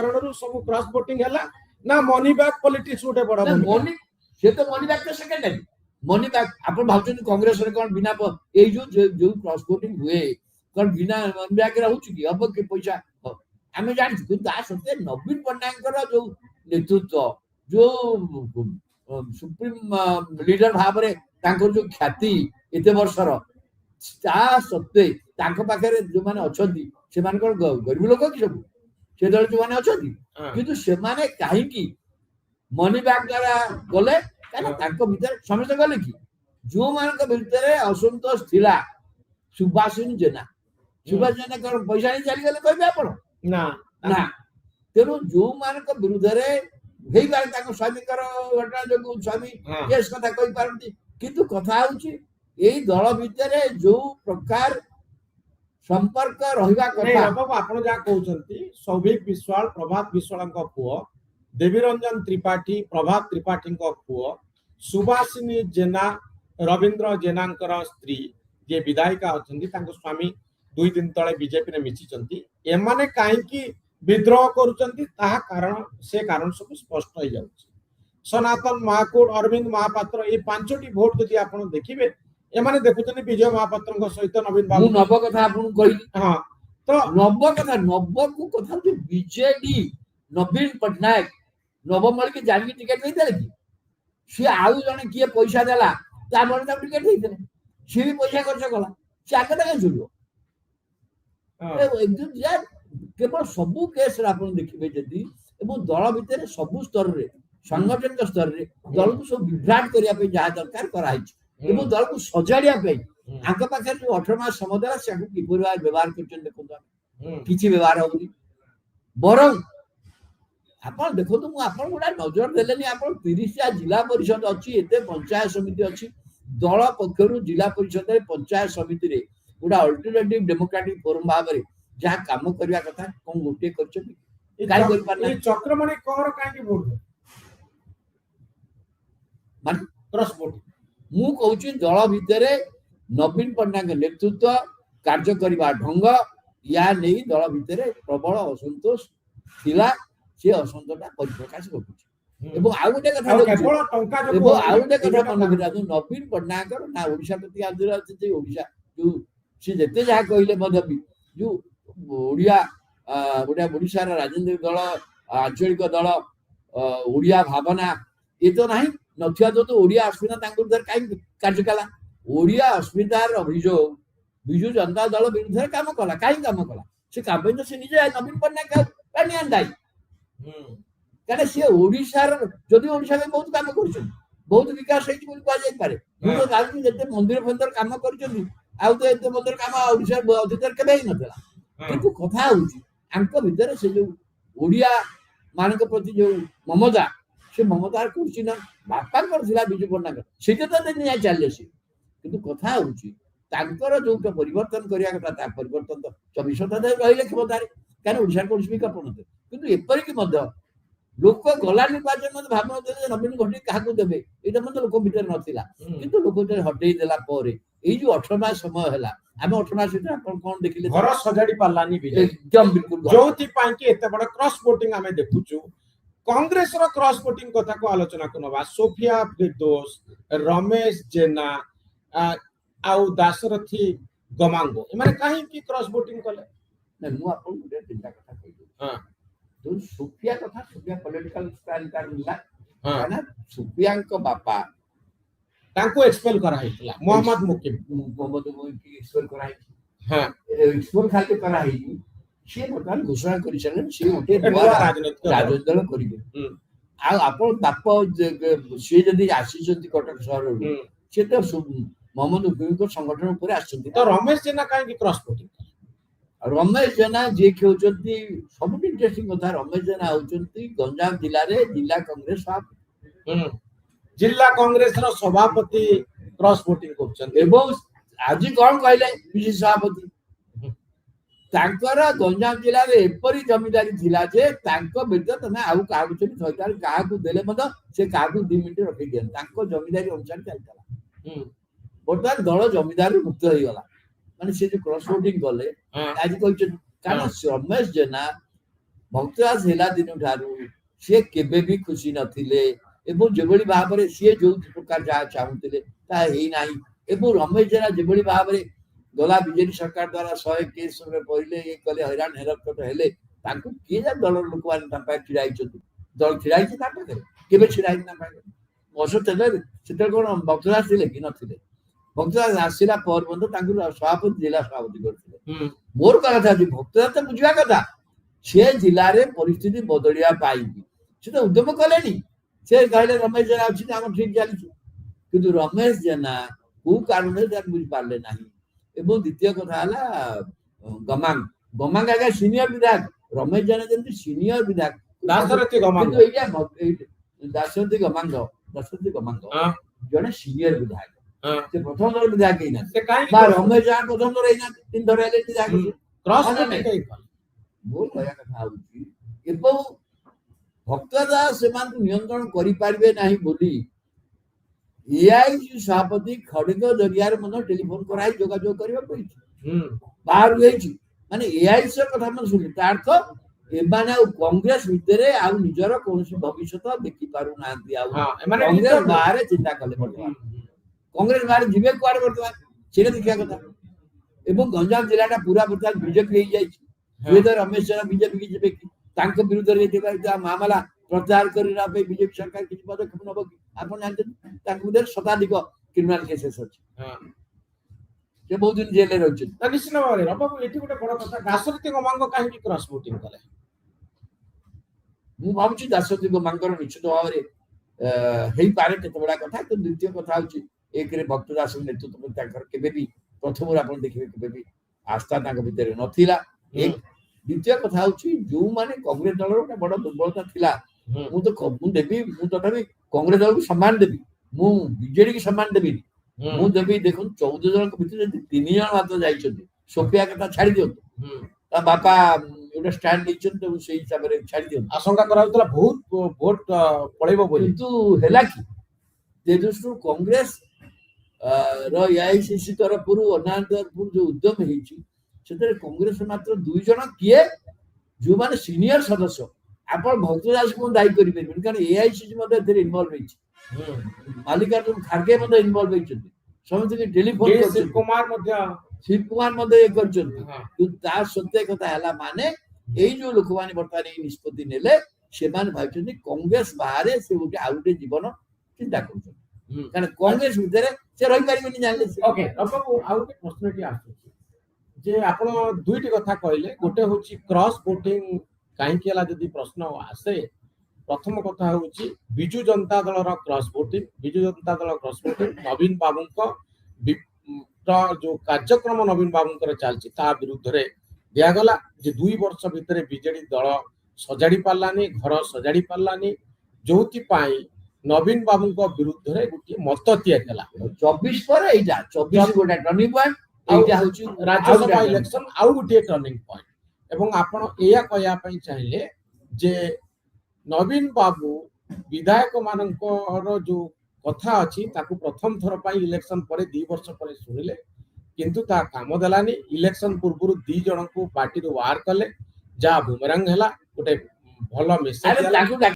कारणरू सब cross voting हैला ना मनी बैक पॉलिटिक्स गोटे बड़ा मनी से तो मनी बैक तो सेकेंडरी मनी बैक आपण भावचन कांग्रेस रे कोन बिना ए जो क्रॉस वोटिंग हुए कोन बिना मनी बैक रहू कि अब के पैसा आमे जानि छु ता सत्य नवीन पटनायक जो नेतृत्व जो सुप्रीम लीडर भाव रे तांकर जो ख्याति एते वर्षर ता सत्य तांको पाखरे जो माने अछंती से मान को गरीब लोक कि सब से दल जो माने अछंती किंतु से माने काहे कि मनी बैक द्वारा गले काना तांको भीतर समस्त गले कि जो मान को भीतर असंतोष थिला सुभाषिनी जेना कर पैसा नहीं चली गले कहबे आपण ना ना तेरो जो मान को विरुद्ध रे हेई बार ताको स्वामी कर घटना जो स्वामी केस कथा कहि पारंती किंतु कथा होची एई दल भीतर जो प्रकार संपर्क रहिबा कथा बाबा आपण जा कहउचंती सौभिक विश्वाल प्रभात विश्वाल को पुओ देवीरंजन त्रिपाठी प्रभात त्रिपाठी को पुओ सुभाषिनी जेना रविंद्र जेनांकर स्त्री जे विधायिका अछंती तांको स्वामी 2 दिन तळे बीजेपी रे मिचिचंती एमाने काहे की विद्रोह करूचंती ताहा कारण से कारण सब स्पष्ट हो जाउची सनातन महाकूट अरविंद महापात्र ए पांचटी वोट जदि आपण देखिबे एमाने देखुचनी विजय महापात्र को सहित नवीन बाबू नव कथा आपण कहि हां तो नव कथा नव को कथा जो बीजेडी नवीन पटनायक नवमल के जानी टिकट नहीं देले कि से आउ जने किए पैसा देला ता मन ता टिकट नहीं देले से भी पैसा खर्च कला से आके तक जुड़ो एकदम यार केवल सबु केस रे आपण देखिबे जदी एवं दल भितर सबु स्तर रे संगठन के स्तर रे दल को सब विभ्राट करिया पे जा दरकार कराई एवं दल को सजाड़िया पे आंका पाखे जो 18 मास समय देला से की परिवार व्यवहार करछन देखो किछि व्यवहार होनी बरं आपण देखो तो आपण गुडा नजर देलेनी आपण 30 टा जिला परिषद अछि एते पंचायत समिति अछि दल पक्षरु जिला परिषद रे पंचायत समिति रे गुडा अल्टरनेटिव डेमोक्रेटिक फोरम भाबरे जहा काम करिया कथा कोन गोटे करछन काई कर पाना ए चक्रमणि कर काई की वोट मान क्रॉस वोट मु कहूची दल भितरे नवीन पटनायक नेतृत्व कार्य करबा ढंग या नहीं दल भितरे प्रबल असंतोष थिला से असंतोषटा परिप्रकाश करछी एवं आ गोटे कथा केवल टंका जो एवं आ गोटे कथा मन भितर नवीन पटनायक ना ओडिशा प्रति आदर अछि जे ओडिशा जो से जते जहा कहिले मध्य भी जो ओडिया गोटे ओडिशा राजनीतिक दल आंचलिक दल ओडिया भावना ये तो नहीं नथिया तो ओडिया अस्मिता तांको उधर काई कार्य कला ओडिया अस्मितार अभियोग बिजु जनता दल विरुद्ध काम कला काई काम कला से काम तो से निजे नवीन पटनायक कानी आंदाई काने से ओडिशा जदि ओडिशा में बहुत काम करछन बहुत विकास होई बोल पा जाई पारे तो गाली जते मंदिर फंदर काम करछन आउ तो एते मंदिर काम ओडिशा अधिकार केबे ही नथला किंतु कथा होउची अंक भीतर से जो ओडिया मानक प्रति जो ममता से ममतार करछि ना बापा करथिला बिजु पटनायक सेते तो नहीं चाले से किंतु कथा होउची तांकर जो परिवर्तन करिया कथा ता परिवर्तन तो 24 ता रहिले क्षमतारे काने ओडिशा को स्पीकर पनते किंतु एपरि कि मध्य लोक गला निर्वाचन मत भावना दे नवीन घटी काहाकू देबे एटा मत लोक भीतर नथिला किंतु लोक जे हटेई देला परे एई जो 18 मास समय हला आमे 18 मास भीतर आपण कोन देखिले घर सजाडी पालानी विजय एकदम बिल्कुल जोथि पाई कि एते बड़ क्रॉस वोटिंग आमे देखुचु कांग्रेस रो क्रॉस वोटिंग कथा को आलोचना करनबा सोफिया फिरदौस रमेश जेना आउ दासरथी गमांगो माने काहे कि क्रॉस वोटिंग कले न मु आपन गुटे चिंता कथा कहिदो हां तो सोफिया कथा सोफिया पॉलिटिकल स्टाइल कर मिला हां ना सोफिया को बापा तांको एक्सपेल करा हितला मोहम्मद मुकिम की एक्सपेल करा हित हां एक्सपेल खाते करा हित से बर्तमान घोषणा करि छन से ओटे राजनीतिक दल करिवे आ आपन बाप से जदी आसी जदी कटक शहर से तो मोहम्मद मुकिम को संगठन ऊपर आछंती तो रमेश जेना काहे कि क्रॉस वोटिंग रमेश जेना जे खेउचंती सब इंटरेस्टिंग कथा रमेश जेना होचंती गंजाम जिल्ला रे जिल्ला कांग्रेस सभापति जिल्ला कांग्रेस रो सभापति क्रॉस वोटिंग करछन एवं आज कोन कहले पिसी सभापति तांकर गंजाम जिल्ला रे एपरी जमीदारी थिला जे तांको बेटा तमे आउ कागु चली सरकार काहाकू देले मत से काहाकू 2 मिनिट रखि देन तांको जमीदारी अनुसार चलतला बर्तमान दल जमीदारी मुक्त होई गला माने से जो क्रॉस वोटिंग गले आज कहछन कारण रमेश जेना ଭକ୍ତଦାସ ହେଲା ଦିନ ଠାରୁ ସିଏ କେବେ ବି ଖୁସି ନଥିଲେ ଏବଂ ଯେଭଳି ଭାବରେ ସିଏ ଯୋଉ ପ୍ରକାର ଯାହା ଚାହୁଁଥିଲେ ତାହା ହେଇନାହିଁ ଏବଂ ରମେଶ ଜେନା ଯେଭଳି ଭାବରେ ଗଲା ବିଜେଡି ସରକାର ଦ୍ୱାରା 100 କେସ୍ ପଡ଼ିଲେ ଇଏ କଲେ ହଇରାଣ ହେରକଟ ହେଲେ ତାଙ୍କୁ କିଏ ଯା ଦଳର ଲୋକମାନେ ତାଙ୍କ ପାଖରେ ଛିଡା ହେଇଛନ୍ତି ଦଳ ଛିଡା ହେଇଛି ତାଙ୍କ ପାଖରେ କେବେ ଛିଡା ହେଇଛି ତାଙ୍କ ପାଖରେ ସେତେବେଳେ କଣ ଭକ୍ତଦାସ ଥିଲେ କି ନଥିଲେ ଭକ୍ତଦାସ ଆସିଲା ପରେ ମଧ୍ୟ ତାଙ୍କୁ ସଭାପତି ଜିଲ୍ଲା ସଭାପତି କରିଥିଲେ ମୋର କହିବା କଥା ଅଛି ଭକ୍ତଦାସ ତ ବୁଝିବା କଥା ସେ ଜିଲ୍ଲାରେ ପରିସ୍ଥିତି ବଦଳିବା ପାଇଁ ସେ ତ ଉଦ୍ୟମ କଲେନି ସେ କହିଲେ ରମେଶ ଜେନା ଅଛି ଆମର ଠିକ ଚାଲିଛି କିନ୍ତୁ ରମେଶ ଜେନା କୋଉ କାରଣରେ ତାକୁ ବୁଝିପାରିଲେ ନାହିଁ ଏବଂ ଦ୍ୱିତୀୟ କଥା ହେଲା ଗମାଙ୍ଗ ଆଜ୍ଞା ସିନିୟର ବିଧାୟକ ରମେଶ ଜେନା ଯେମିତି ସିନିୟର ବିଧାୟକ ଦାଶରଥୀ ଗମାଙ୍ଗ କିନ୍ତୁ ଏଇଟା ଦାଶରଥୀ ଗମାଙ୍ଗ ଜଣେ ସିନିୟର ବିଧାୟକ ସେ ପ୍ରଥମ ଥର ବିଧାୟକ ହେଇନାହାନ୍ତି ସେ କାହିଁକି ବା ରମେଶ ଜେନା ପ୍ରଥମ ଥର ହେଇନାହାନ୍ତି 3 ଥର ହେଲେ ବିଧାୟକ କ୍ରସ୍ ମୋର କହିବା କଥା ହଉଛି ଏବଂ ଭକ୍ତଦାସ ସେମାନଙ୍କୁ ନିୟନ୍ତ୍ରଣ କରିପାରିବେ ନାହିଁ ବୋଲି ଏଆଇସି ସଭାପତି ଖଡଗ ଜରିଆରେ ମଧ୍ୟ ଟେଲିଫୋନ କରାଇ ଯୋଗାଯୋଗ କରିବାକୁ ହେଇଛି ବାହାରୁ ହେଇଛି ମାନେ ଏଆଇସି କଥା ମଧ୍ୟ ଶୁଣିଲି ତା ଅର୍ଥ ଏମାନେ ଆଉ କଂଗ୍ରେସ ଭିତରେ ଆଉ ନିଜର କୌଣସି ଭବିଷ୍ୟତ ଦେଖି ପାରୁନାହାନ୍ତି ଆଉ କଂଗ୍ରେସ ବାହାରେ ଚିନ୍ତା କଲେ ବର୍ତ୍ତମାନ କଂଗ୍ରେସ ବାହାରେ ଯିବେ କୁଆଡେ ବର୍ତ୍ତମାନ ସେଇଟା ଦେଖିବା କଥା ଏବଂ ଗଞ୍ଜାମ ଜିଲ୍ଲାଟା ପୁରା ବର୍ତ୍ତମାନ ବିଜେପି ହେଇଯାଇଛି ହୁଏତ ରମେଶ ଜେନା ବିଜେପି କି ଯିବେ କି ତାଙ୍କ ବିରୁଦ୍ଧରେ ମାମଲା ପ୍ରତ୍ୟାହାର କରିବା ପାଇଁ ବିଜେପି ସରକାର କିଛି ପଦକ୍ଷେପ ନେବ କି ଆପଣ ଜାଣିଛନ୍ତି ତାଙ୍କ ବିରୁଦ୍ଧରେ ଶତାଧିକ କ୍ରିମିନାଲ କେସେସ୍ ଅଛି ସେ ବହୁତ ଦିନ ଜେଲରେ ରହିଛନ୍ତି ନିଶ୍ଚିତ ଭାବରେ ବାବୁ ଏଠି ଗୋଟେ ବଡ କଥା ଦାଶରଥୀ ଗମାଙ୍ଗ କାହିଁକି କ୍ରସ୍ ଭୋଟିଂ କଲେ ମୁଁ ଭାବୁଛି ଦାଶରଥୀ ଗମାଙ୍ଗର ନିଶ୍ଚିତ ଭାବରେ ହେଇପାରେ କେତେ ବଡ କଥା କିନ୍ତୁ ଦ୍ୱିତୀୟ କଥା ହଉଛି ଏକରେ ଭକ୍ତ ଦାସଙ୍କ ନେତୃତ୍ୱ ତାଙ୍କର କେବେ ବି ପ୍ରଥମରୁ ଆପଣ ଦେଖିବେ କେବେ ବି ଆସ୍ଥା ତାଙ୍କ ଭିତରେ ନଥିଲା ଦ୍ୱିତୀୟ କଥା ହଉଛି ଯୋଉମାନେ କଂଗ୍ରେସ ଦଳର ଗୋଟେ ବଡ ଦୁର୍ବଳତା ଥିଲା ମୁଁ ଦେବି ମୁଁ ତଥାପି କଂଗ୍ରେସ ଦଳକୁ ସମ୍ମାନ ଦେବି ମୁଁ ବିଜେଡି କି ସମ୍ମାନ ଦେବିନି ମୁଁ ଦେବି ଦେଖନ୍ତୁ 14 ଜଣଙ୍କ ଭିତରେ ଯଦି 3 ଜଣ ମାତ୍ର ଯାଇଛନ୍ତି ସୋଫିଆ କଥା ଛାଡି ଦିଅନ୍ତୁ ତା ବାପା ଗୋଟେ ଷ୍ଟାଣ୍ଡ ନେଇଛନ୍ତି ତେଣୁ ସେଇ ହିସାବରେ ଛାଡି ଦିଅନ୍ତୁ ଆଶଙ୍କା କରାଯାଉଥିଲା ବହୁତ ଭୋଟ ପଳେଇବ ବୋଲି କିନ୍ତୁ ହେଲା କି ଯେ ଦୃଷ୍ଟିରୁ କଂଗ୍ରେସ ର ଏଆଇସିସି ତରଫରୁ ଅନ୍ୟାନ୍ୟ ତରଫରୁ ଯୋଉ ଉଦ୍ୟମ ହେଇଛି ସେଥିରେ କଂଗ୍ରେସ ମାତ୍ର 2 ଜଣ କିଏ ଯୋଉମାନେ ସିନିୟର ସଦସ୍ୟ ଆପଣ ଭକ୍ତ ଦାସଙ୍କୁ ଦାୟୀ କରିପାରିବେନି କାରଣ ଏଆଇସିସି ମଧ୍ୟ ଏଥିରେ ଇନଭଲ୍ଭ ହେଇଛି ମାଲିକାର୍ଜୁନ ଖାର୍ଗେ ମଧ୍ୟ ଇନଭଲ୍ଭ ହେଇଛନ୍ତି ସମସ୍ତଙ୍କୁ ଟେଲିଫୋନ ଶିବ କୁମାର ମଧ୍ୟ ଇଏ କରିଛନ୍ତି କିନ୍ତୁ ତା ସତ୍ୟ କଥା ହେଲା ମାନେ ଏଇ ଯୋଉ ଲୋକମାନେ ବର୍ତ୍ତମାନ ଏଇ ନିଷ୍ପତ୍ତି ନେଲେ ସେମାନେ ଭାବୁଛନ୍ତି କଂଗ୍ରେସ ବାହାରେ ସେ ଗୋଟେ ଆଉ ଗୋଟେ ଜୀବନ ଚିନ୍ତା କରୁଛନ୍ତି କାରଣ କଂଗ୍ରେସ ଭିତରେ ସେ ରହିପାରିବେନି ଜାଣିଲେ ଆଉ ଗୋଟେ ପ୍ରଶ୍ନଟି ଆସୁଛି ଯେ ଆପଣ ଦୁଇଟି କଥା କହିଲେ ଗୋଟେ ହଉଛି କ୍ରସ୍ ଭୋଟିଂ କାହିଁକି ହେଲା ଯଦି ପ୍ରଶ୍ନ ଆସେ ପ୍ରଥମ କଥା ହଉଛି ବିଜୁ ଜନତା ଦଳର କ୍ରସ୍ ଭୋଟିଂ ବିଜୁ ଜନତା ଦଳ କ୍ରସ୍ ଭୋଟିଂ ନବୀନ ବାବୁଙ୍କ ଯୋଉ କାର୍ଯ୍ୟକ୍ରମ ନବୀନ ବାବୁଙ୍କର ଚାଲିଛି ତା ବିରୁଦ୍ଧରେ ଦିଆଗଲା ଯେ 2 ବର୍ଷ ଭିତରେ ବିଜେଡି ଦଳ ସଜାଡି ପାରିଲାନି ଘର ସଜାଡି ପାରିଲାନି ଯୋଉଥିପାଇଁ ନବୀନ ବାବୁଙ୍କ ବିରୁଦ୍ଧରେ ଗୋଟିଏ ମତ ତିଆରି ହେଲା 24 ପରେ ଏଇଟା 24 ଗୋଟେ ଟର୍ନିଂ ପଏଣ୍ଟ ଏଇଟା ହଉଛି ରାଜ୍ୟସଭା ଇଲେକ୍ସନ ଆଉ ଗୋଟିଏ ଟର୍ନିଂ ପଏଣ୍ଟ ଏବଂ ଆପଣ ଏଇଆ କହିବା ପାଇଁ ଚାହିଁଲେ ଯେ ନବୀନ ବାବୁ ବିଧାୟକ ମାନଙ୍କର ଯୋଉ କଥା ଅଛି ତାକୁ ପ୍ରଥମ ଥର ପାଇଁ ଇଲେକ୍ସନ ପରେ 2 ବର୍ଷ ପରେ ଶୁଣିଲେ କିନ୍ତୁ ତା କାମ ଦେଲାନି ଇଲେକ୍ସନ ପୂର୍ବରୁ 2 ଜଣଙ୍କୁ ପାର୍ଟିରୁ ବାହାର କଲେ ଯାହା ବୁମେରାଙ୍ଗ ହେଲା ଗୋଟେ ଭଲ ମେସେଜ